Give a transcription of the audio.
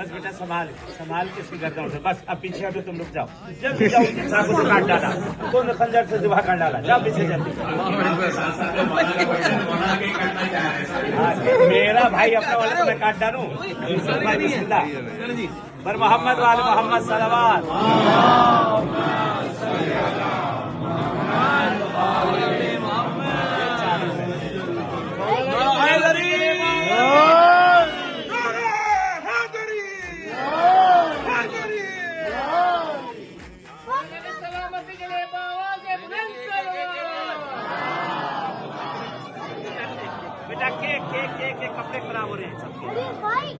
बस बेटा संभाल संभाल के इसकी गर्दन उठो बस अब पीछे हटो तुम रुक जाओ जल्दी जाओ चाकू से काट डाला दोनों खंजर से जुबा कर डाला जाओ पीछे जल्दी मेरा भाई अपना वाले को मैं काट डालूं भाई बिस्मिल्लाह पर मोहम्मद वाले मोहम्मद सलवात बेटा के कपड़े खराब हो रहे हैं सबके